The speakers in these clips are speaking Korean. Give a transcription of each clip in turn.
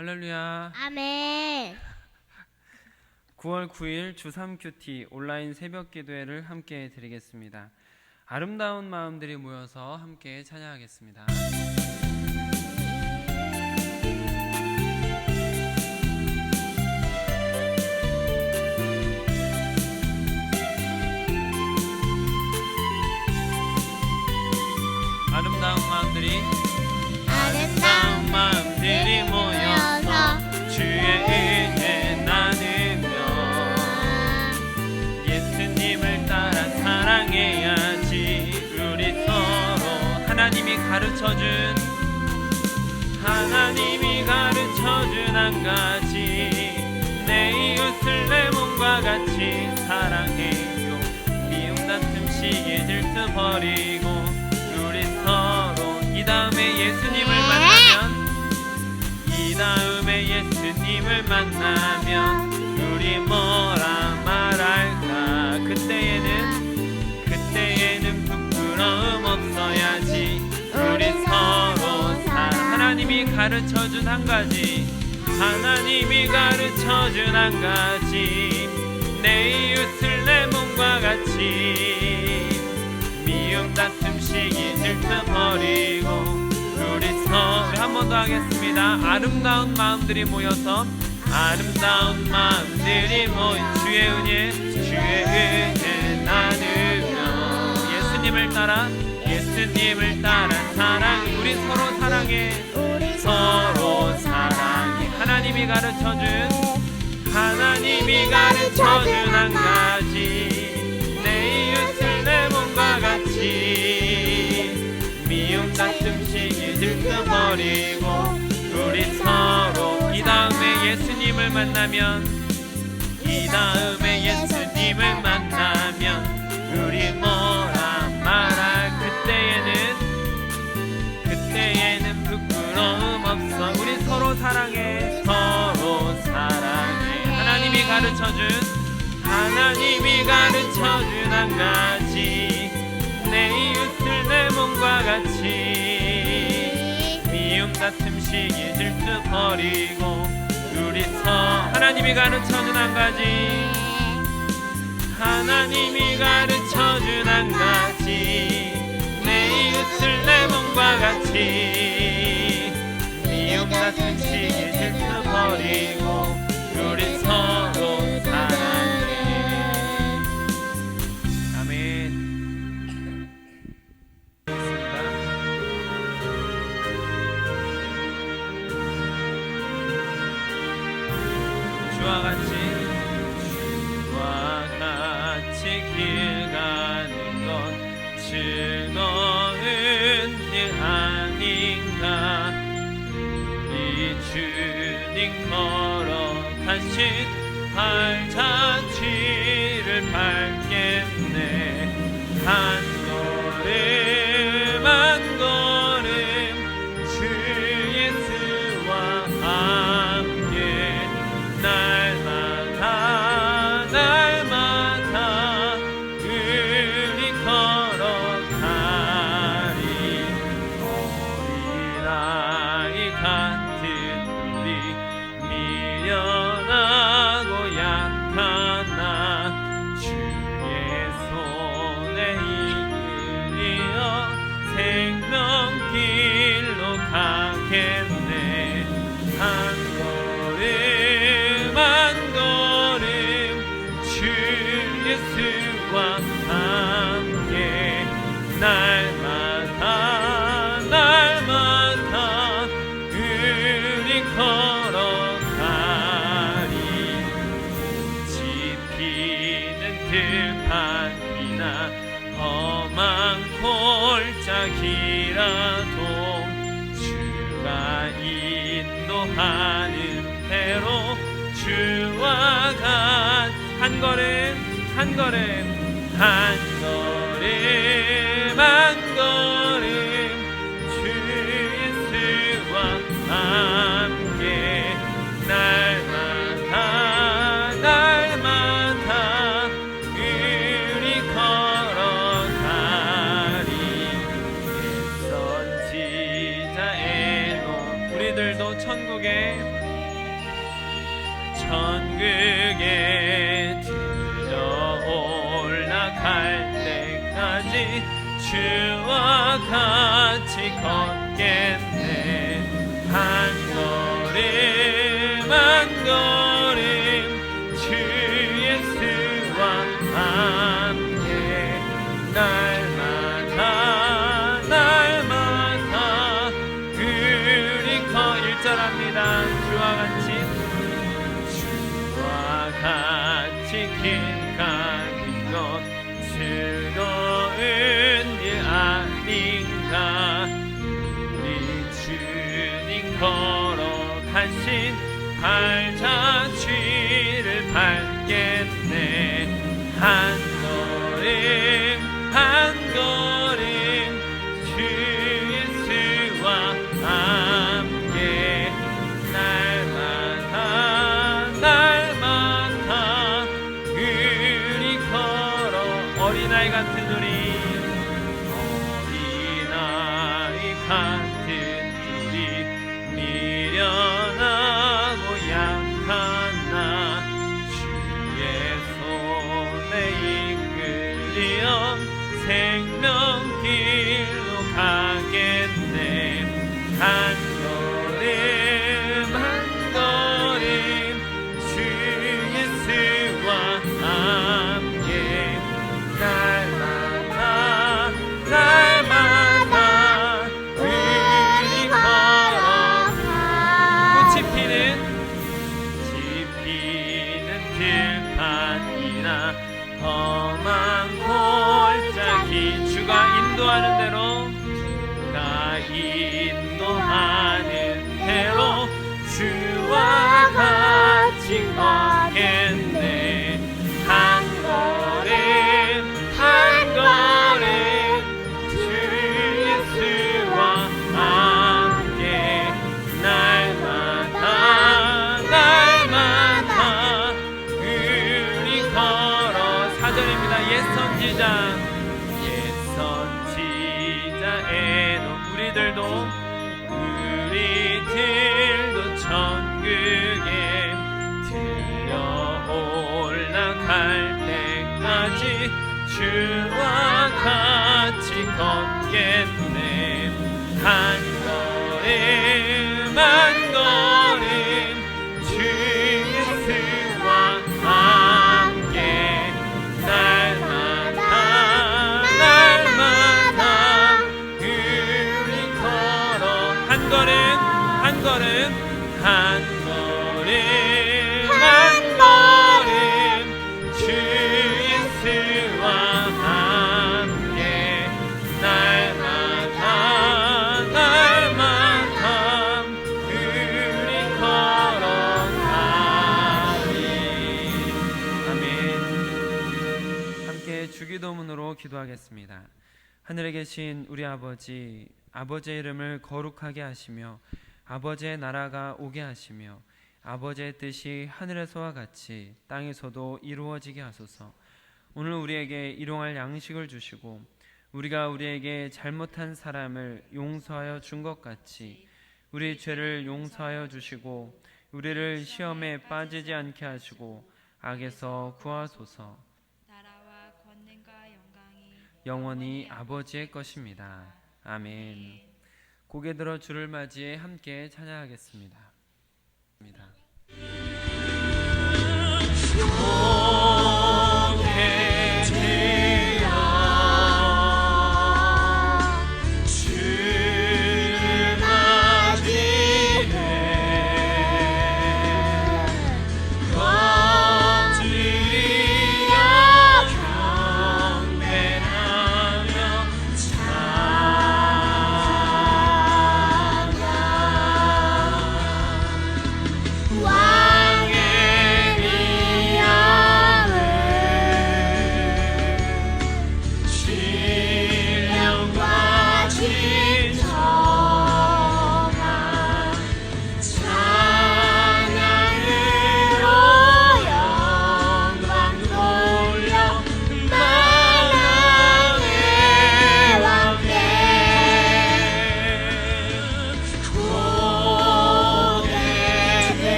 할렐루야. 아멘. 9월 9일 주3큐티 온라인 새벽 기도회를 함께 드리겠습니다. 아름다운 마음들이 모여서 함께 찬양하겠습니다. 아름다운 마음들이 모여서 주의 은혜 나누며 예수님을 따라 사랑해야지. 우리 서로 하나님이 가르쳐준 한 가지, 내 이웃을 내 몸과 같이 사랑해요. 미움 다툼 시기 질투 버리고 우리 서로 이 다음에 예수님을 만나면 우리 뭐라 말할까. 그때에는 부끄러움 없어야지. 우리 서로 하나님이 가르쳐준 한 가지, 내 이웃을 내 몸과 같이 미움 다툼 시기 질투 버리고 우리 한 번 더 하겠습니다. 아름다운 마음들이 모여서 주의 은혜 나누며 예수님을 따라 사랑. 우리 서로 사랑해. 하나님이 가르쳐준 한 가지, 내 이웃을 내 몸과 같이 미움 다툼 시기 질투 버리고 우리 서로 이 다음에 예수님을 만나면 우리 뭐라 말할. 그때에는 부끄러움 없어. 우리 서로 사랑해. 하나님이 가르쳐준 한 가지, 내 이웃을 내 몸과 같이 미움 다툼 시기 질투 버리고 우리 하나님이 가르쳐준 한 가지, 내 이웃을 내 몸과 같이 미움 다툼 시기 질투 버리고 우리 서로 사랑해. 아멘. 주와 같이 길 가는 건 즐거운 일 아닌가. 이 주님 걸어가신 발자취를 밟겠네. 한 걸음 주 예수와 함께 날마다 우리 걸어가리. 어린아이 같은 우리 미련하고 약한 나 주의 손에 이끌려 생명길로 가겠네. 한 걸음 주 예수와 함께 날마다 우리 걸어가리. 지피는 들판이나 험한 골짜기라도 주가 인도하는 대로 주와 한 걸음 주 예수와 함께 날마다 우리 걸어가리. 선지자 에녹 우리들도 천국에 천국에 들어 올라갈 때까지 주와 같이 걷겠네. 한 걸음 한 걸음 주 예수와 함께 날마다 날마다 우리 일절합니다. 주와 같이 길 가는 것 즐거운 일 아닌가. 우리 주님 걸어가신 발자취를 밟겠네. 한 걸음 한 걸음 주 예수와 함께 날마다 날마다 우리 걸어. 어린아이 같은 우리 어린아이 같은 우리 미련하고 약한 나 주의 손에 이끌리어 생명길로 가겠네. 한 걸음 한 걸음 주 예수와 함께 날마다 날마다 우리 걸어가. 꽃이 피는 들판이나 험한 골짜기 주가 인도하는 대로 나 인도하는 대로 주와 같이 걷겠네. 한 걸음 한 걸음 주 예수와 함께 날마다 날마다 우리 걸어. 4절입니다. 옛 선지자 에녹 우리들도 천국에 들려 올라갈 때까지 주와 같이 걷겠네. 한 걸음 한 걸음 주 예수와 함께 날마다 날마다 우리 걸어. 한 걸음 한 걸음 한 걸음 한 걸음 주 예수와 함께 날마다 날마다 우리 걸어가리. 아멘. 함께 주기도문으로 기도하겠습니다. 하늘에 계신 우리 아버지, 아버지의 이름을 거룩하게 하시며 아버지의 나라가 오게 하시며 아버지의 뜻이 하늘에서와 같이 땅에서도 이루어지게 하소서. 오늘 우리에게 일용할 양식을 주시고 우리가 우리에게 잘못한 사람을 용서하여 준 것 같이 우리 죄를 용서하여 주시고 우리를 시험에 빠지지 않게 하시고 악에서 구하소서. 나라와 권능과 영광이 영원히 아버지의 것입니다. 아멘. 고개 들어 주를 맞이해 함께 찬양하겠습니다.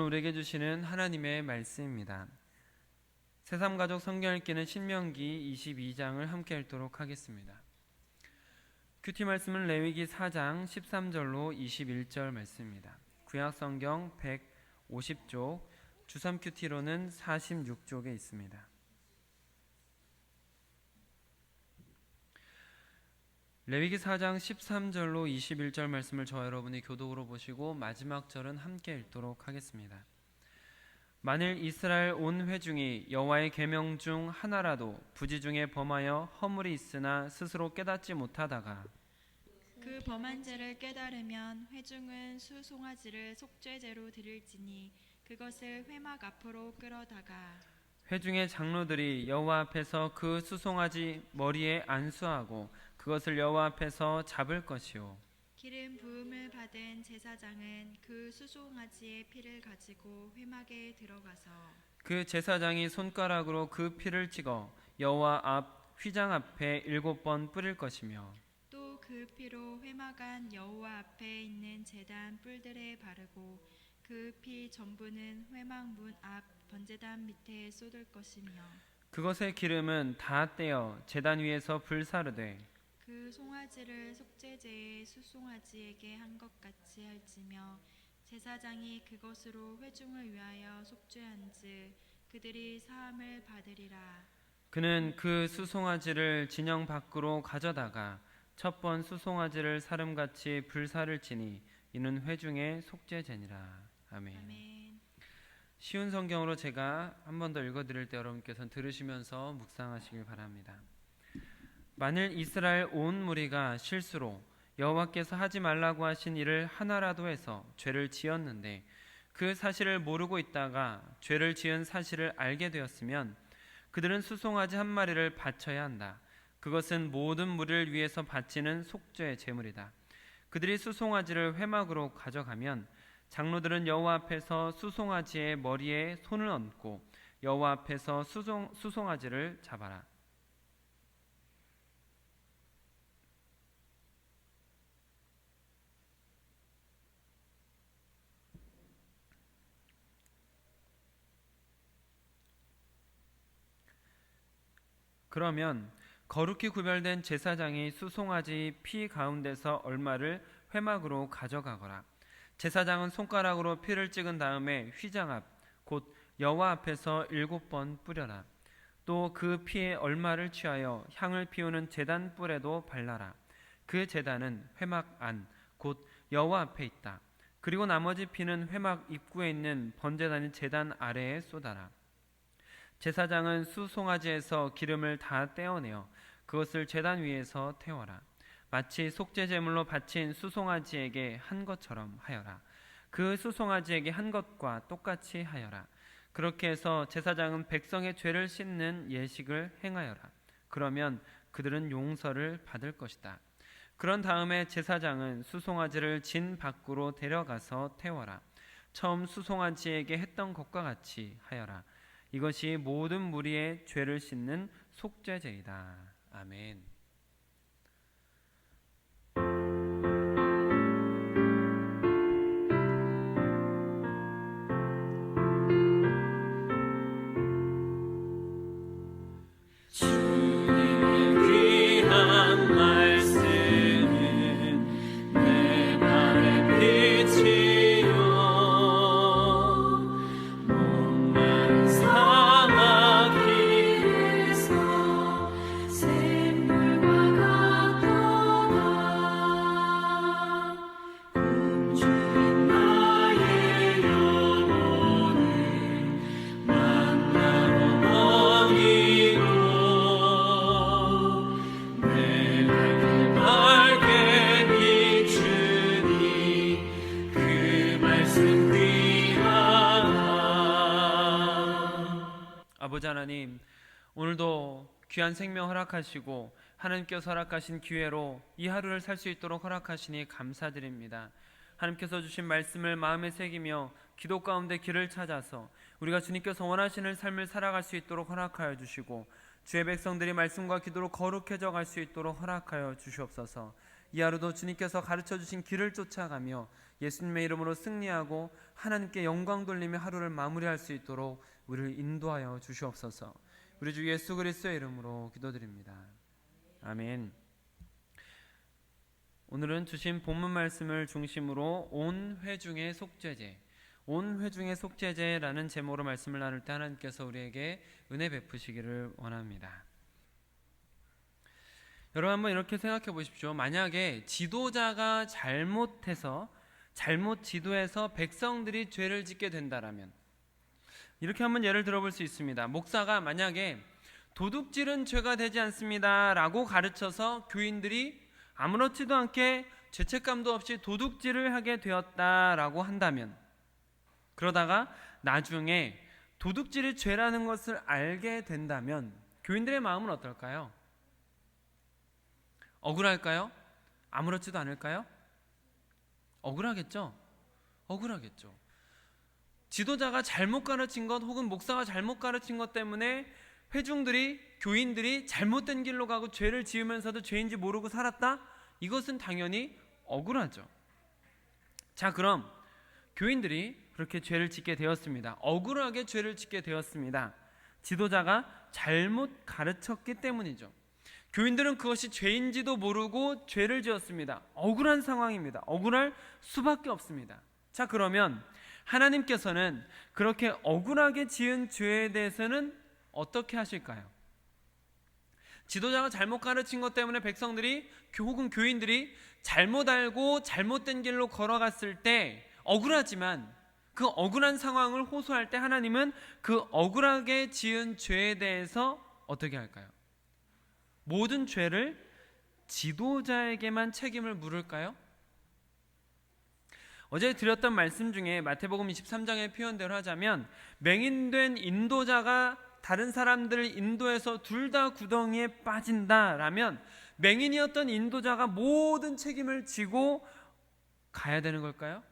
우리에게 주시는 하나님의 말씀입니다. 새삼가족 성경 읽기는 신명기 22장을 함께 읽도록 하겠습니다. 큐티 말씀은 레위기 4장 13절로 21절 말씀입니다. 구약 성경 150쪽, 주3 큐티로는 46쪽에 있습니다. 레위기 4장 13절로 21절 말씀을 저와 여러분이 교독으로 보시고 마지막 절은 함께 읽도록 하겠습니다. 만일 이스라엘 온 회중이 여호와의 계명 중 하나라도 부지 중에 범하여 허물이 있으나 스스로 깨닫지 못하다가 그 범한 죄를 깨달으면 회중은 수송아지를 속죄제로 드릴지니 그것을 회막 앞으로 끌어다가 회중의 장로들이 여호와 앞에서 그 수송아지 머리에 안수하고 그것을 여호와 앞에서 잡을 것이요 기름 부음을 받은 제사장은 그 수송아지의 피를 가지고 회막에 들어가서 그 제사장이 손가락으로 그 피를 찍어 여호와 앞 휘장 앞에 7번 뿌릴 것이며 또 그 피로 회막 안 여호와 앞에 있는 제단 뿔들에 바르고 그 피 전부는 회막 문 앞 번제단 밑에 쏟을 것이며 그것의 기름은 다 떼어 제단 위에서 불사르되 그 송아지를 속죄제의 수송아지에게 한 것 같이 할지며 제사장이 그것으로 회중을 위하여 속죄한즉 그들이 사함을 받으리라. 그는 그 수송아지를 진영 밖으로 가져다가 첫 번 수송아지를 사름같이 불사를지니 이는 회중의 속죄제니라. 아멘. 아멘. 쉬운 성경으로 제가 한 번 더 읽어드릴 때 여러분께서는 들으시면서 묵상하시길 바랍니다. 만일 이스라엘 온 무리가 실수로 여호와께서 하지 말라고 하신 일을 하나라도 해서 죄를 지었는데 그 사실을 모르고 있다가 죄를 지은 사실을 알게 되었으면 그들은 수송아지 한 마리를 바쳐야 한다. 그것은 모든 무리를 위해서 바치는 속죄 제물이다. 그들이 수송아지를 회막으로 가져가면 장로들은 여호와 앞에서 수송아지의 머리에 손을 얹고 여호와 앞에서 수송아지를 잡아라. 그러면 거룩히 구별된 제사장이 수송아지 피 가운데서 얼마를 회막으로 가져가거라. 제사장은 손가락으로 피를 찍은 다음에 휘장 앞 곧 여호와 앞에서 7번 뿌려라. 또 그 피에 얼마를 취하여 향을 피우는 제단 뿔에도 발라라. 그 제단은 회막 안 곧 여호와 앞에 있다. 그리고 나머지 피는 회막 입구에 있는 번제단인 제단 아래에 쏟아라. 제사장은 수송아지에서 기름을 다 떼어내어 그것을 제단 위에서 태워라. 마치 속죄제물로 바친 수송아지에게 한 것처럼 하여라. 그 수송아지에게 한 것과 똑같이 하여라. 그렇게 해서 제사장은 백성의 죄를 씻는 예식을 행하여라. 그러면 그들은 용서를 받을 것이다. 그런 다음에 제사장은 수송아지를 진 밖으로 데려가서 태워라. 처음 수송아지에게 했던 것과 같이 하여라. 이것이 모든 무리의 죄를 씻는 속죄제이다. 아멘. 아버지 하나님, 오늘도 귀한 생명 허락하시고 하나님께서 허락하신 기회로 이 하루를 살 수 있도록 허락하시니 감사드립니다. 하나님께서 주신 말씀을 마음에 새기며 기도 가운데 길을 찾아서 우리가 주님께서 원하시는 삶을 살아갈 수 있도록 허락하여 주시고 주의 백성들이 말씀과 기도로 거룩해져 갈 수 있도록 허락하여 주시옵소서. 이 하루도 주님께서 가르쳐 주신 길을 쫓아가며 예수님의 이름으로 승리하고 하나님께 영광 돌리며 하루를 마무리할 수 있도록 우리를 인도하여 주시옵소서. 우리 주 예수 그리스도의 이름으로 기도드립니다. 아멘. 오늘은 주신 본문 말씀을 중심으로 온 회중의 속죄제, 온 회중의 속죄제라는 제목으로 말씀을 나눌 때 하나님께서 우리에게 은혜 베푸시기를 원합니다. 여러분 한번 이렇게 생각해 보십시오. 만약에 지도자가 잘못 지도해서 백성들이 죄를 짓게 된다라면, 이렇게 한번 예를 들어볼 수 있습니다. 목사가 만약에 도둑질은 죄가 되지 않습니다 라고 가르쳐서 교인들이 아무렇지도 않게 죄책감도 없이 도둑질을 하게 되었다라고 한다면, 그러다가 나중에 도둑질이 죄라는 것을 알게 된다면 교인들의 마음은 어떨까요? 억울할까요? 아무렇지도 않을까요? 억울하겠죠? 억울하겠죠. 지도자가 잘못 가르친 것 혹은 목사가 잘못 가르친 것 때문에 회중들이, 교인들이 잘못된 길로 가고 죄를 지으면서도 죄인지 모르고 살았다? 이것은 당연히 억울하죠. 자, 그럼 교인들이 그렇게 죄를 짓게 되었습니다. 억울하게 죄를 짓게 되었습니다. 지도자가 잘못 가르쳤기 때문이죠. 교인들은 그것이 죄인지도 모르고 죄를 지었습니다. 억울한 상황입니다. 억울할 수밖에 없습니다. 자, 그러면 하나님께서는 그렇게 억울하게 지은 죄에 대해서는 어떻게 하실까요? 지도자가 잘못 가르친 것 때문에 백성들이 혹은 교인들이 잘못 알고 잘못된 길로 걸어갔을 때 억울하지만 그 억울한 상황을 호소할 때 하나님은 그 억울하게 지은 죄에 대해서 어떻게 할까요? 모든 죄를 지도자에게만 책임을 물을까요? 어제 드렸던 말씀 중에 마태복음 23장의 표현대로 하자면, 맹인된 인도자가 다른 사람들을 인도해서 둘 다 구덩이에 빠진다라면 맹인이었던 인도자가 모든 책임을 지고 가야 되는 걸까요?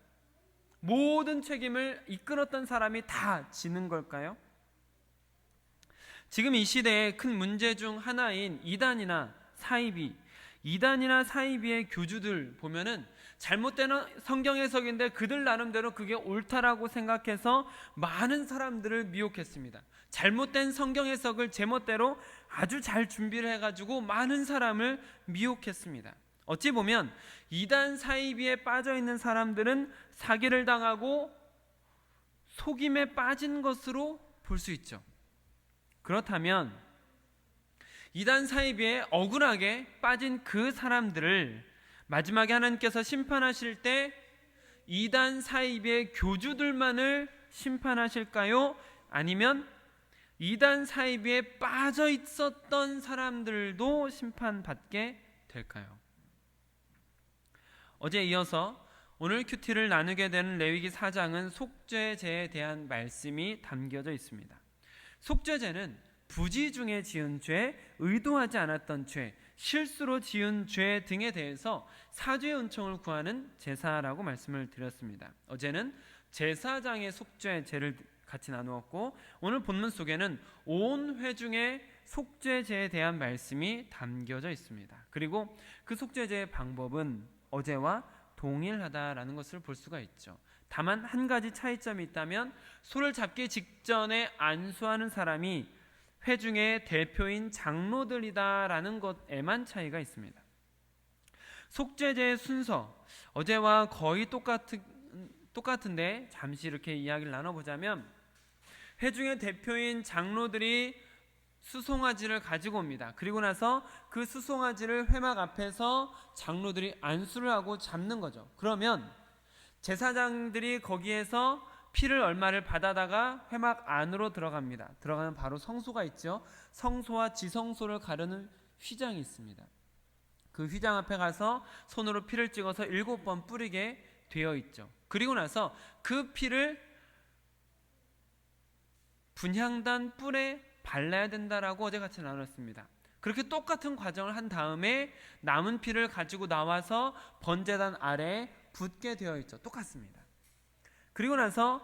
모든 책임을 이끌었던 사람이 다 지는 걸까요? 지금 이 시대의 큰 문제 중 하나인 이단이나 사이비의 교주들 보면은 잘못된 성경 해석인데 그들 나름대로 그게 옳다라고 생각해서 많은 사람들을 미혹했습니다. 잘못된 성경 해석을 제멋대로 아주 잘 준비를 해가지고 많은 사람을 미혹했습니다. 어찌 보면 이단 사이비에 빠져있는 사람들은 사기를 당하고 속임에 빠진 것으로 볼 수 있죠. 그렇다면 이단 사이비에 억울하게 빠진 그 사람들을 마지막에 하나님께서 심판하실 때 이단 사이비의 교주들만을 심판하실까요? 아니면 이단 사이비에 빠져 있었던 사람들도 심판받게 될까요? 어제 이어서 오늘 큐티를 나누게 되는 레위기 4장은 속죄제에 대한 말씀이 담겨져 있습니다. 속죄제는 부지 중에 지은 죄, 의도하지 않았던 죄, 실수로 지은 죄 등에 대해서 사죄의 은총을 구하는 제사라고 말씀을 드렸습니다. 어제는 제사장의 속죄제를 같이 나누었고, 오늘 본문 속에는 온 회중의 속죄제에 대한 말씀이 담겨져 있습니다. 그리고 그 속죄제의 방법은 어제와 동일하다라는 것을 볼 수가 있죠. 다만 한 가지 차이점이 있다면, 소를 잡기 직전에 안수하는 사람이 회중의 대표인 장로들이다라는 것에만 차이가 있습니다. 속죄제의 순서, 어제와 거의 똑같은데 잠시 이렇게 이야기를 나눠보자면, 회중의 대표인 장로들이 수송아지를 가지고 옵니다. 그리고 나서 그 수송아지를 회막 앞에서 장로들이 안수를 하고 잡는 거죠. 그러면 제사장들이 거기에서 피를 얼마를 받아다가 회막 안으로 들어갑니다. 들어가면 바로 성소가 있죠. 성소와 지성소를 가르는 휘장이 있습니다. 그 휘장 앞에 가서 손으로 피를 찍어서 7번 뿌리게 되어 있죠. 그리고 나서 그 피를 분향단 뿔에 발라야 된다라고 어제 같이 나눴습니다. 그렇게 똑같은 과정을 한 다음에 남은 피를 가지고 나와서 번제단 아래에 붓게 되어 있죠. 똑같습니다. 그리고 나서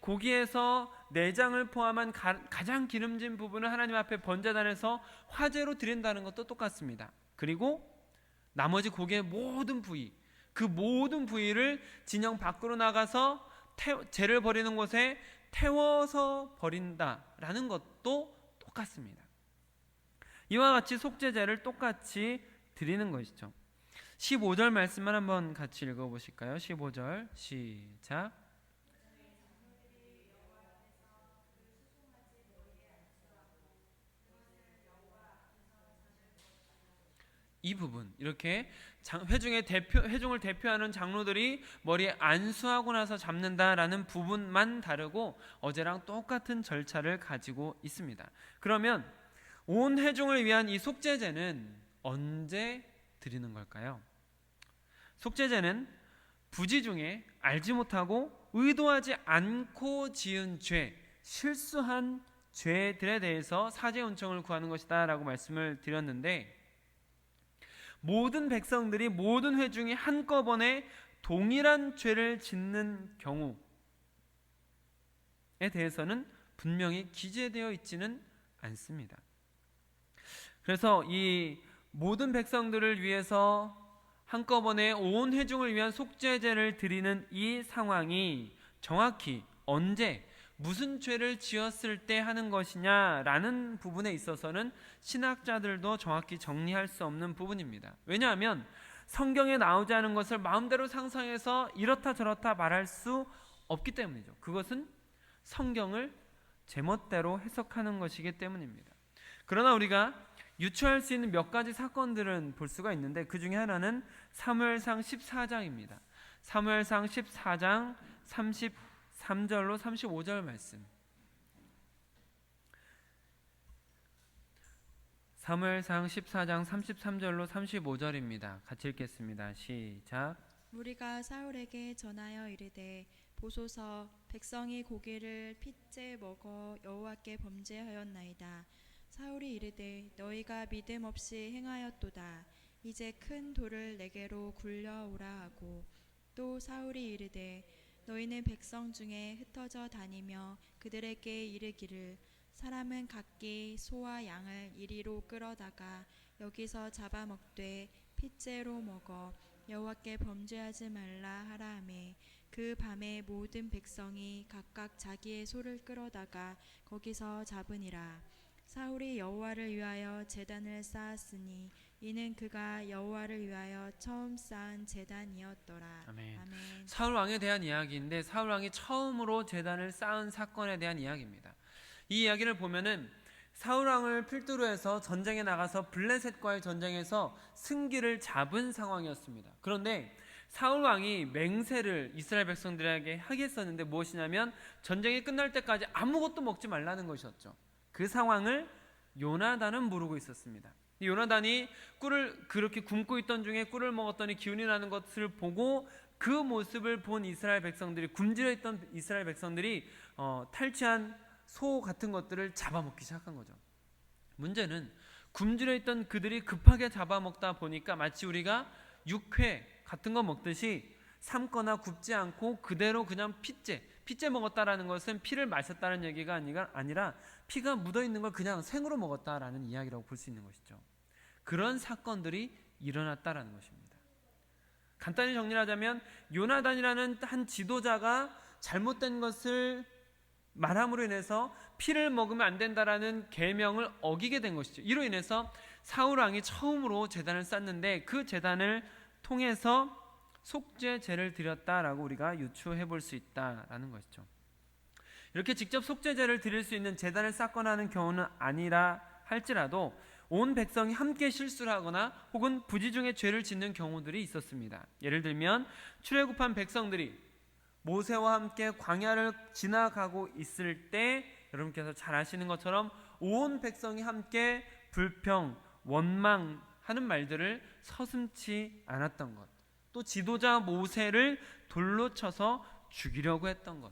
고기에서 내장을 포함한 가장 기름진 부분을 하나님 앞에 번제단에서 화제로 드린다는 것도 똑같습니다. 그리고 나머지 고기의 모든 부위, 그 모든 부위를 진영 밖으로 나가서 죄를 버리는 곳에 태워서 버린다라는 것도 똑같습니다. 이와 같이 속죄제를 똑같이 드리는 것이죠. 15절 말씀만 한번 같이 읽어보실까요? 15절 시작. 이 부분, 이렇게 회중을 대표하는 장로들이 머리에 안수하고 나서 잡는다라는 부분만 다르고 어제랑 똑같은 절차를 가지고 있습니다. 그러면 온 회중을 위한 이 속죄제는 언제 드리는 걸까요? 속죄제는 부지 중에 알지 못하고 의도하지 않고 지은 죄, 실수한 죄들에 대해서 사죄 은총을 구하는 것이다 라고 말씀을 드렸는데, 모든 백성들이 모든 회중이 한꺼번에 동일한 죄를 짓는 경우에 대해서는 분명히 기재되어 있지는 않습니다. 그래서 이 모든 백성들을 위해서 한꺼번에 온 회중을 위한 속죄제를 드리는 이 상황이 정확히 언제 무슨 죄를 지었을 때 하는 것이냐라는 부분에 있어서는 신학자들도 정확히 정리할 수 없는 부분입니다. 왜냐하면 성경에 나오지 않은 것을 마음대로 상상해서 이렇다 저렇다 말할 수 없기 때문이죠. 그것은 성경을 제멋대로 해석하는 것이기 때문입니다. 그러나 우리가 유추할 수 있는 몇 가지 사건들은 볼 수가 있는데, 그 중에 하나는 사무엘상 14장입니다. 사무엘상 14장 33절로 35절 말씀. 사무엘상 14장 33절로 35절입니다. 같이 읽겠습니다. 시작. 무리가 사울에게 전하여 이르되 보소서, 백성이 고기를 핏째 먹어 여호와께 범죄하였나이다. 사울이 이르되 너희가 믿음 없이 행하였도다. 이제 큰 돌을 내게로 굴려오라 하고, 또 사울이 이르되 너희는 백성 중에 흩어져 다니며 그들에게 이르기를 사람은 각기 소와 양을 이리로 끌어다가 여기서 잡아먹되 핏째로 먹어 여호와께 범죄하지 말라 하라 하매, 그 밤에 모든 백성이 각각 자기의 소를 끌어다가 거기서 잡으니라. 사울이 여호와를 위하여 제단을 쌓았으니 이는 그가 여호와를 위하여 처음 쌓은 제단이었더라. 아멘. 아멘. 사울 왕에 대한 이야기인데, 사울 왕이 처음으로 제단을 쌓은 사건에 대한 이야기입니다. 이 이야기를 보면은 사울 왕을 필두로 해서 전쟁에 나가서 블레셋과의 전쟁에서 승기를 잡은 상황이었습니다. 그런데 사울 왕이 맹세를 이스라엘 백성들에게 하겠었는데 무엇이냐면 전쟁이 끝날 때까지 아무것도 먹지 말라는 것이었죠. 그 상황을 요나단은 모르고 있었습니다. 요나단이 꿀을 그렇게 굶고 있던 중에 꿀을 먹었더니 기운이 나는 것을 보고 그 모습을 본 이스라엘 백성들이, 굶주려 있던 이스라엘 백성들이 탈취한 소 같은 것들을 잡아먹기 시작한 거죠. 문제는 굶주려 있던 그들이 급하게 잡아먹다 보니까 마치 우리가 육회 같은 거 먹듯이 삶거나 굽지 않고 그대로 그냥 핏째 먹었다라는 것은 피를 마셨다는 얘기가 아니라 피가 묻어있는 걸 그냥 생으로 먹었다라는 이야기라고 볼 수 있는 것이죠. 그런 사건들이 일어났다라는 것입니다. 간단히 정리하자면 요나단이라는 한 지도자가 잘못된 것을 말함으로 인해서 피를 먹으면 안 된다라는 계명을 어기게 된 것이죠. 이로 인해서 사울 왕이 처음으로 제단을 쌓는데 그 제단을 통해서 속죄제를 드렸다라고 우리가 유추해 볼 수 있다라는 것이죠. 이렇게 직접 속죄제를 드릴 수 있는 제단을 쌓거나 하는 경우는 아니라 할지라도 온 백성이 함께 실수를 하거나 혹은 부지 중에 죄를 짓는 경우들이 있었습니다. 예를 들면 출애굽한 백성들이 모세와 함께 광야를 지나가고 있을 때 여러분께서 잘 아시는 것처럼 온 백성이 함께 불평, 원망하는 말들을 서슴지 않았던 것, 또 지도자 모세를 돌로 쳐서 죽이려고 했던 것,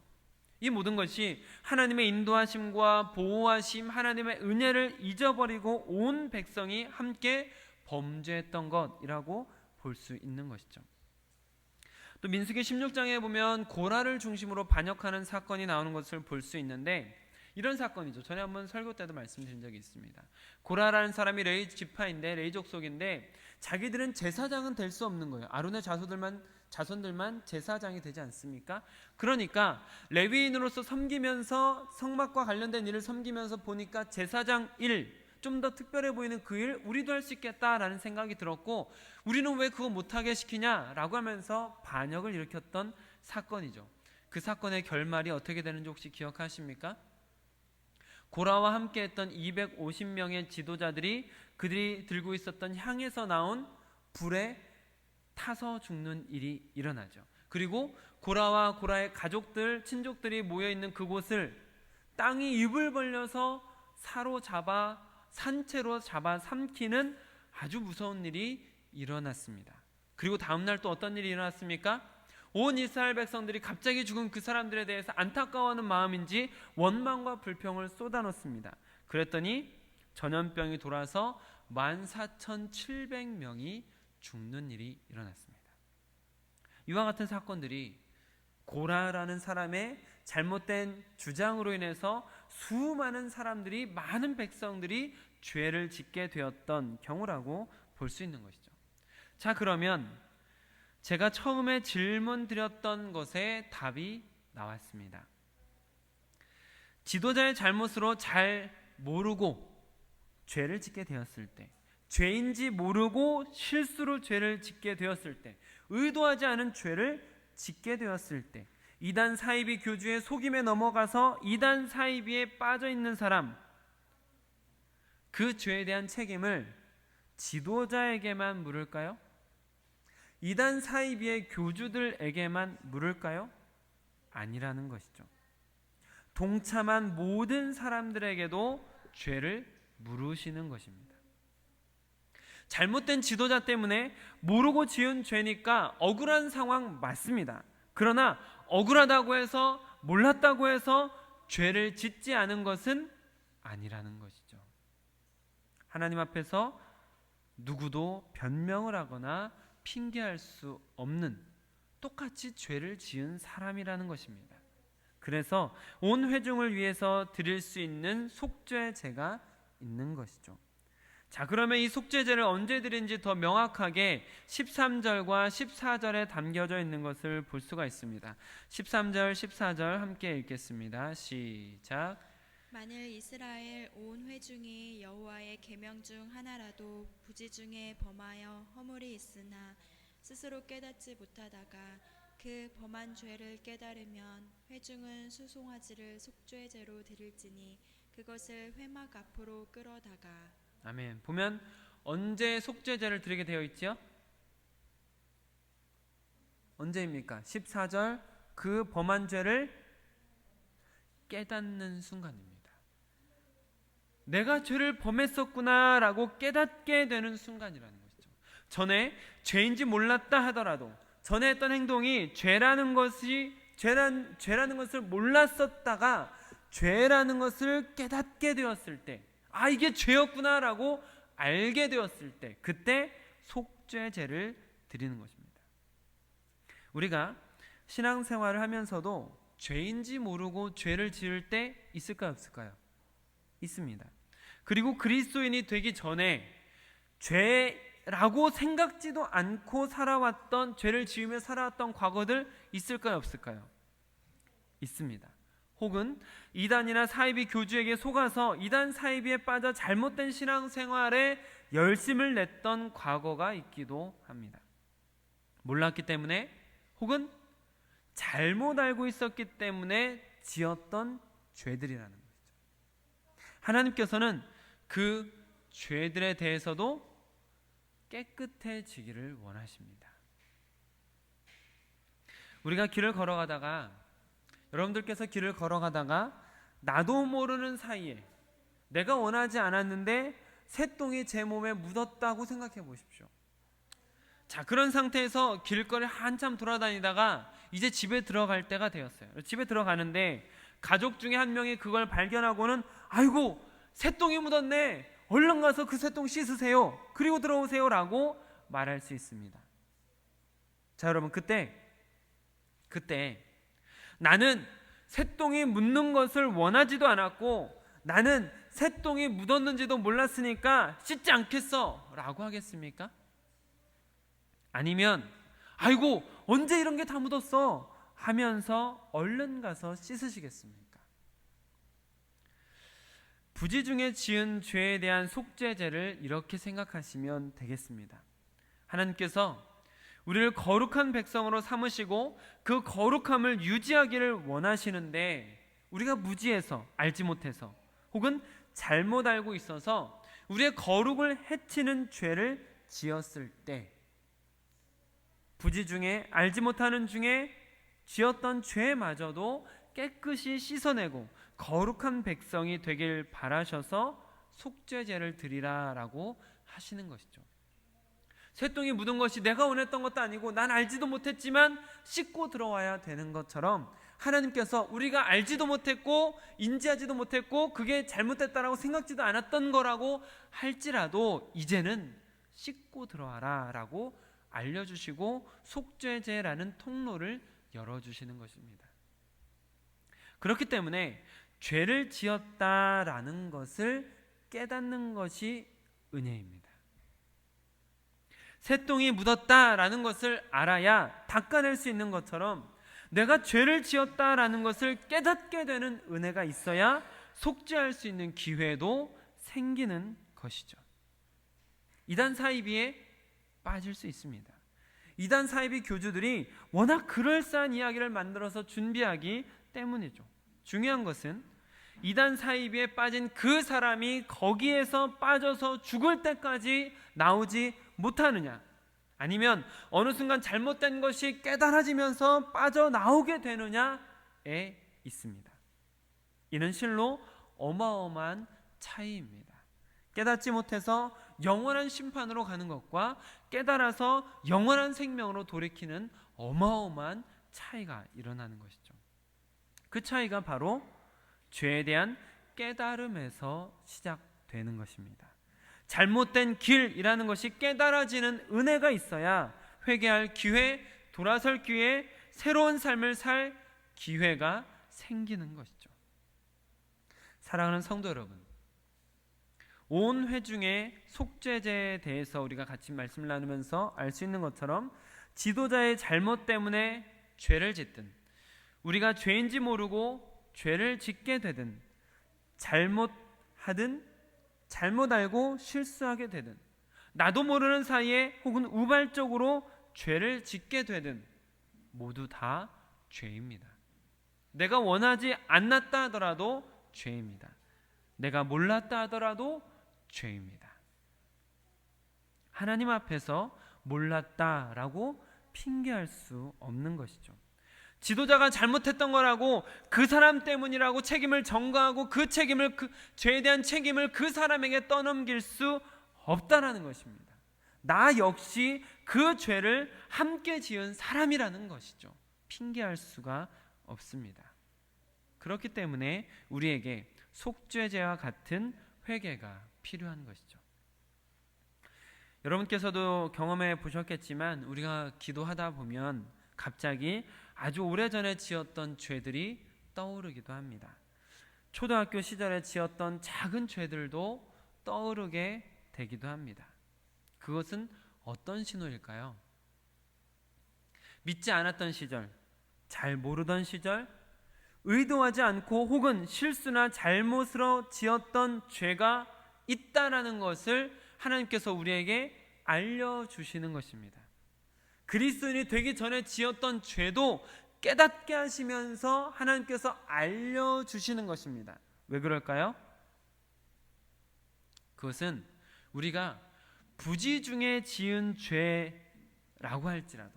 이 모든 것이 하나님의 인도하심과 보호하심, 하나님의 은혜를 잊어버리고 온 백성이 함께 범죄했던 것이라고 볼 수 있는 것이죠. 또 민수기 16장에 보면 고라를 중심으로 반역하는 사건이 나오는 것을 볼 수 있는데, 이런 사건이죠. 전에 한번 설교 때도 말씀드린 적이 있습니다. 고라라는 사람이 레위 지파인데, 레위 족속인데 자기들은 제사장은 될 수 없는 거예요. 아론의 자손들만 제사장이 되지 않습니까? 그러니까 레위인으로서 섬기면서 성막과 관련된 일을 섬기면서 보니까 제사장 일, 좀 더 특별해 보이는 그 일 우리도 할 수 있겠다라는 생각이 들었고, 우리는 왜 그거 못하게 시키냐라고 하면서 반역을 일으켰던 사건이죠. 그 사건의 결말이 어떻게 되는지 혹시 기억하십니까? 고라와 함께 했던 250명의 지도자들이 그들이 들고 있었던 향에서 나온 불에 타서 죽는 일이 일어나죠. 그리고 고라와 고라의 가족들, 친족들이 모여있는 그곳을 땅이 입을 벌려서 산채로 잡아 삼키는 아주 무서운 일이 일어났습니다. 그리고 다음날 또 어떤 일이 일어났습니까? 온 이스라엘 백성들이 갑자기 죽은 그 사람들에 대해서 안타까워하는 마음인지 원망과 불평을 쏟아놓습니다. 그랬더니 전염병이 돌아서 14,700명이 죽는 일이 일어났습니다. 이와 같은 사건들이 고라라는 사람의 잘못된 주장으로 인해서 수많은 사람들이, 많은 백성들이 죄를 짓게 되었던 경우라고 볼 수 있는 것이죠. 자, 그러면 제가 처음에 질문 드렸던 것에 답이 나왔습니다. 지도자의 잘못으로 잘 모르고 죄를 짓게 되었을 때, 죄인지 모르고 실수로 죄를 짓게 되었을 때, 의도하지 않은 죄를 짓게 되었을 때, 이단 사이비 교주의 속임에 넘어가서 이단 사이비에 빠져 있는 사람, 그 죄에 대한 책임을 지도자에게만 물을까요? 이단 사이비의 교주들에게만 물을까요? 아니라는 것이죠. 동참한 모든 사람들에게도 죄를 물으시는 것입니다. 잘못된 지도자 때문에 모르고 지은 죄니까 억울한 상황 맞습니다. 그러나 억울하다고 해서, 몰랐다고 해서 죄를 짓지 않은 것은 아니라는 것이죠. 하나님 앞에서 누구도 변명을 하거나 핑계할 수 없는, 똑같이 죄를 지은 사람이라는 것입니다. 그래서 온 회중을 위해서 드릴 수 있는 속죄제가 있는 것이죠. 자, 그러면 이 속죄제를 언제 드린지 더 명확하게 13절과 14절에 담겨져 있는 것을 볼 수가 있습니다. 13절, 14절 함께 읽겠습니다. 시작. 만일 이스라엘 온 회중이 여호와의 계명 중 하나라도 부지 중에 범하여 허물이 있으나 스스로 깨닫지 못하다가 그 범한 죄를 깨달으면 회중은 수송아지를 속죄제로 드릴지니 그것을 회막 앞으로 끌어다가. 아멘. 보면 언제 속죄제를 드리게 되어 있죠? 언제입니까? 14절, 그 범한 죄를 깨닫는 순간입니다. 내가 죄를 범했었구나 라고 깨닫게 되는 순간이라는 것이죠. 전에 죄인지 몰랐다 하더라도, 전에 했던 행동이 죄라는 것을 몰랐었다가 죄라는 것을 깨닫게 되었을 때, 아, 이게 죄였구나 라고 알게 되었을 때, 그때 속죄제를 드리는 것입니다. 우리가 신앙생활을 하면서도 죄인지 모르고 죄를 지을 때 있을까요, 없을까요? 있습니다. 그리고 그리스도인이 되기 전에 죄라고 생각지도 않고 살아왔던, 죄를 지으며 살아왔던 과거들 있을까요, 없을까요? 있습니다. 혹은 이단이나 사이비 교주에게 속아서 이단 사이비에 빠져 잘못된 신앙생활에 열심을 냈던 과거가 있기도 합니다. 몰랐기 때문에, 혹은 잘못 알고 있었기 때문에 지었던 죄들이라는 것이죠. 하나님께서는 그 죄들에 대해서도 깨끗해지기를 원하십니다. 우리가 길을 걸어가다가, 여러분들께서 길을 걸어가다가 나도 모르는 사이에 내가 원하지 않았는데 새똥이 제 몸에 묻었다고 생각해 보십시오. 자, 그런 상태에서 길거리 한참 돌아다니다가 이제 집에 들어갈 때가 되었어요. 집에 들어가는데 가족 중에 한 명이 그걸 발견하고는, 아이고, 새똥이 묻었네, 얼른 가서 그 새똥 씻으세요, 그리고 들어오세요 라고 말할 수 있습니다. 자, 여러분, 그때 나는 새똥이 묻는 것을 원하지도 않았고 나는 새똥이 묻었는지도 몰랐으니까 씻지 않겠어 라고 하겠습니까? 아니면 아이고 언제 이런 게 다 묻었어 하면서 얼른 가서 씻으시겠습니까? 부지 중에 지은 죄에 대한 속죄제를 이렇게 생각하시면 되겠습니다. 하나님께서 우리를 거룩한 백성으로 삼으시고 그 거룩함을 유지하기를 원하시는데 우리가 무지해서 알지 못해서 혹은 잘못 알고 있어서 우리의 거룩을 해치는 죄를 지었을 때 부지 중에 알지 못하는 중에 지었던 죄마저도 깨끗이 씻어내고 거룩한 백성이 되길 바라셔서 속죄제를 드리라라고 하시는 것이죠. 새똥이 묻은 것이 내가 원했던 것도 아니고 난 알지도 못했지만 씻고 들어와야 되는 것처럼 하나님께서 우리가 알지도 못했고 인지하지도 못했고 그게 잘못됐다라고 생각지도 않았던 거라고 할지라도 이제는 씻고 들어와라 라고 알려주시고 속죄제라는 통로를 열어주시는 것입니다. 그렇기 때문에 죄를 지었다라는 것을 깨닫는 것이 은혜입니다. 새똥이 묻었다라는 것을 알아야 닦아낼 수 있는 것처럼 내가 죄를 지었다라는 것을 깨닫게 되는 은혜가 있어야 속죄할 수 있는 기회도 생기는 것이죠. 이단 사이비에 빠질 수 있습니다. 이단 사이비 교주들이 워낙 그럴싸한 이야기를 만들어서 준비하기 때문이죠. 중요한 것은 이단 사이비에 빠진 그 사람이 거기에서 빠져서 죽을 때까지 나오지 못하느냐, 아니면 어느 순간 잘못된 것이 깨달아지면서 빠져나오게 되느냐에 있습니다. 이는 실로 어마어마한 차이입니다. 깨닫지 못해서 영원한 심판으로 가는 것과 깨달아서 영원한 생명으로 돌이키는 어마어마한 차이가 일어나는 것이죠. 그 차이가 바로 죄에 대한 깨달음에서 시작되는 것입니다. 잘못된 길이라는 것이 깨달아지는 은혜가 있어야 회개할 기회, 돌아설 기회, 새로운 삶을 살 기회가 생기는 것이죠. 사랑하는 성도 여러분, 온 회중의 속죄제에 대해서 우리가 같이 말씀을 나누면서 알 수 있는 것처럼 지도자의 잘못 때문에 죄를 짓든 우리가 죄인지 모르고 죄를 짓게 되든 잘못하든 잘못 알고 실수하게 되든 나도 모르는 사이에 혹은 우발적으로 죄를 짓게 되든 모두 다 죄입니다. 내가 원하지 않았다 하더라도 죄입니다. 내가 몰랐다 하더라도 죄입니다. 하나님 앞에서 몰랐다라고 핑계할 수 없는 것이죠. 지도자가 잘못했던 거라고 그 사람 때문이라고 책임을 전가하고 그 책임을 그 죄에 대한 책임을 그 사람에게 떠넘길 수 없다라는 것입니다. 나 역시 그 죄를 함께 지은 사람이라는 것이죠. 핑계할 수가 없습니다. 그렇기 때문에 우리에게 속죄제와 같은 회개가 필요한 것이죠. 여러분께서도 경험해 보셨겠지만 우리가 기도하다 보면 갑자기 아주 오래전에 지었던 죄들이 떠오르기도 합니다. 초등학교 시절에 지었던 작은 죄들도 떠오르게 되기도 합니다. 그것은 어떤 신호일까요? 믿지 않았던 시절, 잘 모르던 시절, 의도하지 않고 혹은 실수나 잘못으로 지었던 죄가 있다라는 것을 하나님께서 우리에게 알려주시는 것입니다. 그리스도인이 되기 전에 지었던 죄도 깨닫게 하시면서 하나님께서 알려주시는 것입니다. 왜 그럴까요? 그것은 우리가 부지 중에 지은 죄라고 할지라도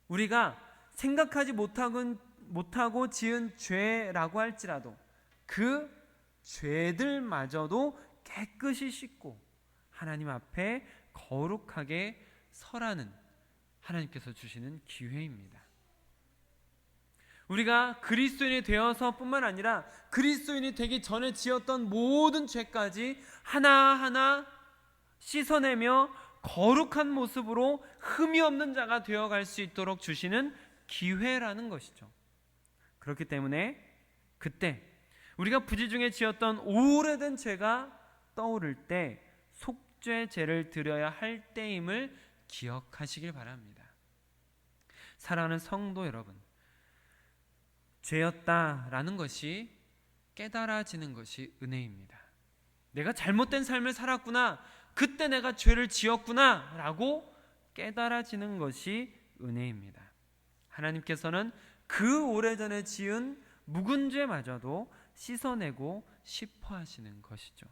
우리가 생각하지 못하고 지은 죄라고 할지라도 그 죄들마저도 깨끗이 씻고 하나님 앞에 거룩하게 서라는 하나님께서 주시는 기회입니다. 우리가 그리스도인이 되어서 뿐만 아니라 그리스도인이 되기 전에 지었던 모든 죄까지 하나하나 씻어내며 거룩한 모습으로 흠이 없는 자가 되어갈 수 있도록 주시는 기회라는 것이죠. 그렇기 때문에 그때 우리가 부지 중에 지었던 오래된 죄가 떠오를 때 속죄제를 드려야 할 때임을 기억하시길 바랍니다. 사랑하는 성도 여러분, 죄였다라는 것이 깨달아지는 것이 은혜입니다. 내가 잘못된 삶을 살았구나, 그때 내가 죄를 지었구나 라고 깨달아지는 것이 은혜입니다. 하나님께서는 그 오래전에 지은 묵은 죄마저도 씻어내고 싶어하시는 것이죠.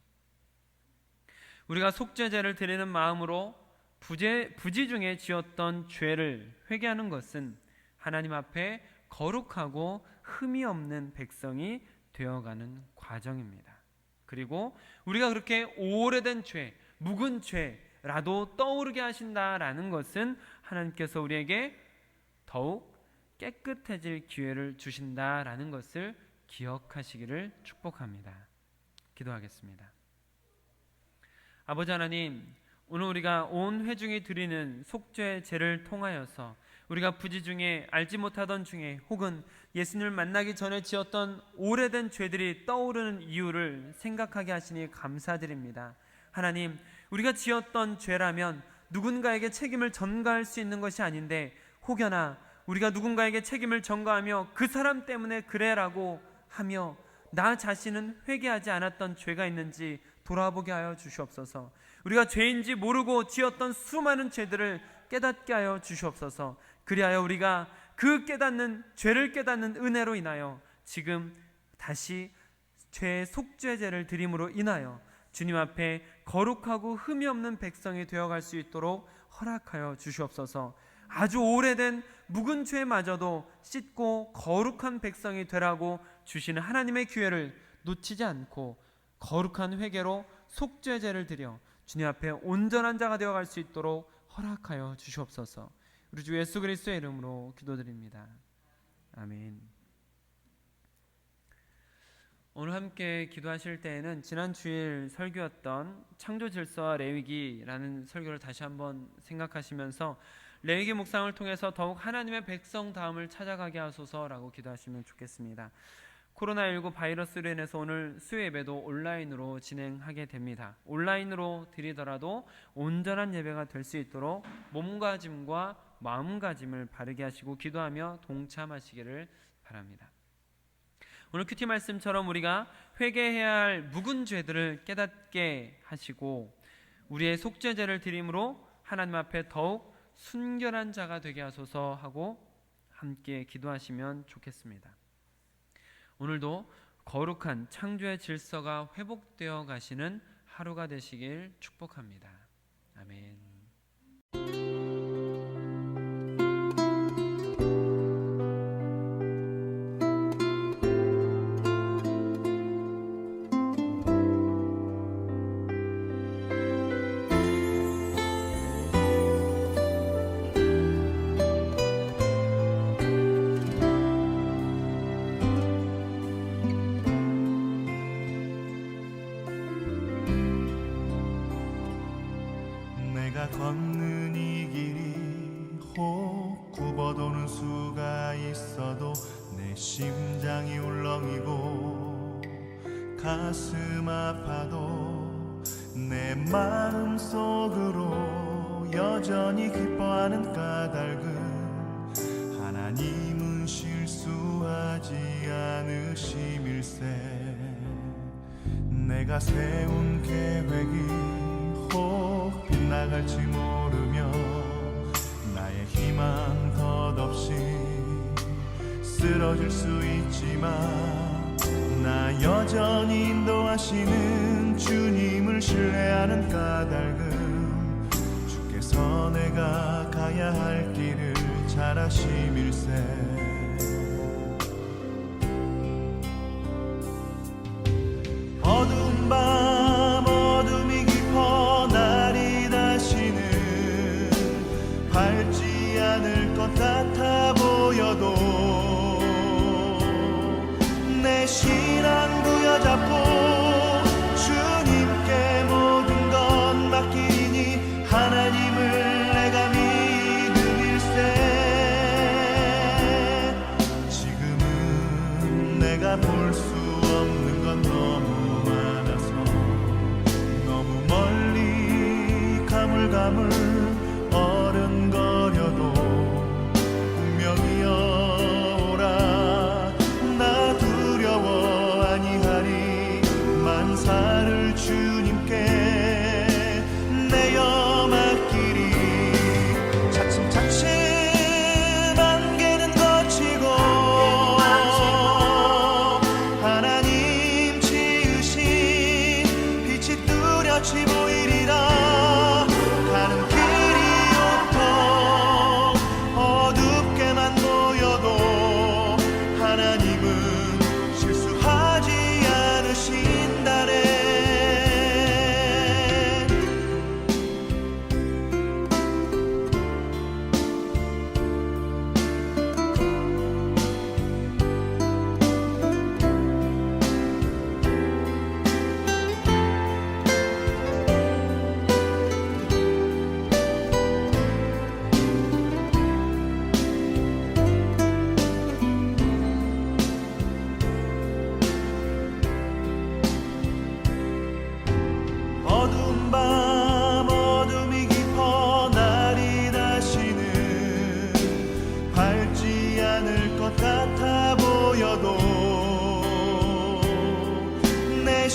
우리가 속죄제를 드리는 마음으로 부지 중에 지었던 죄를 회개하는 것은 하나님 앞에 거룩하고 흠이 없는 백성이 되어가는 과정입니다. 그리고 우리가 그렇게 오래된 죄, 묵은 죄라도 떠오르게 하신다라는 것은 하나님께서 우리에게 더욱 깨끗해질 기회를 주신다라는 것을 기억하시기를 축복합니다. 기도하겠습니다. 아버지 하나님, 오늘 우리가 온 회중이 드리는 속죄제를 통하여서 우리가 부지 중에 알지 못하던 중에 혹은 예수님을 만나기 전에 지었던 오래된 죄들이 떠오르는 이유를 생각하게 하시니 감사드립니다. 하나님, 우리가 지었던 죄라면 누군가에게 책임을 전가할 수 있는 것이 아닌데 혹여나 우리가 누군가에게 책임을 전가하며 그 사람 때문에 그래라고 하며 나 자신은 회개하지 않았던 죄가 있는지 돌아보게 하여 주시옵소서. 우리가 죄인지 모르고 지었던 수많은 죄들을 깨닫게 하여 주시옵소서. 그리하여 우리가 그 죄를 깨닫는 은혜로 인하여 지금 다시 죄의 속죄제를 드림으로 인하여 주님 앞에 거룩하고 흠이 없는 백성이 되어갈 수 있도록 허락하여 주시옵소서. 아주 오래된 묵은 죄마저도 씻고 거룩한 백성이 되라고 주시는 하나님의 기회를 놓치지 않고 거룩한 회개로 속죄제를 드려 주님 앞에 온전한 자가 되어갈 수 있도록 허락하여 주시옵소서. 우리 주 예수 그리스도의 이름으로 기도드립니다. 아멘. 오늘 함께 기도하실 때에는 지난 주일 설교였던 창조 질서와 레위기라는 설교를 다시 한번 생각하시면서 레위기 묵상을 통해서 더욱 하나님의 백성다움을 찾아가게 하소서라고 기도하시면 좋겠습니다. 코로나19 바이러스로 인해서 오늘 수요 예배도 온라인으로 진행하게 됩니다. 온라인으로 드리더라도 온전한 예배가 될 수 있도록 몸가짐과 마음가짐을 바르게 하시고 기도하며 동참하시기를 바랍니다. 오늘 큐티 말씀처럼 우리가 회개해야 할 묵은 죄들을 깨닫게 하시고 우리의 속죄제를 드림으로 하나님 앞에 더욱 순결한 자가 되게 하소서 하고 함께 기도하시면 좋겠습니다. 오늘도 거룩한 창조의 질서가 회복되어 가시는 하루가 되시길 축복합니다. 아멘. 걷는 이 길이 혹 굽어도는 수가 있어도 내 심장이 울렁이고 가슴 아파도 내 마음 속으로 여전히 기뻐하는 까닭은 하나님은 실수하지 않으심일세. 내가 세운 계획이 혹 빗나갈지 모르며 나의 희망 덧없이 쓰러질 수 있지만 나 여전히 인도하시는 주님을 신뢰하는 까닭은 주께서 내가 가야 할 길을 잘 아심일세. 어두운 밤 어둠이 깊어 날이 다시는 밝지 않을 것 같아 보여도 내 신앙 부여잡고 주님께 모든 것 맡기니 하나님을 내가 믿음일세. 지금은 밤을 어른거려도 운명이여 오라. 나 두려워 아니하리. 만사를 주님께 내어 맡기리. 차츰차츰 안개는 거치고 하나님 지으신 빛이 뚜렷이 보이리라. 가는 길이 온통 어둡게만 보여도 하나님은 실수하지 않으신다네. 어두운 밤 어둠이 깊어 날이 다시는 밝지 않을 것 같아 보여도 내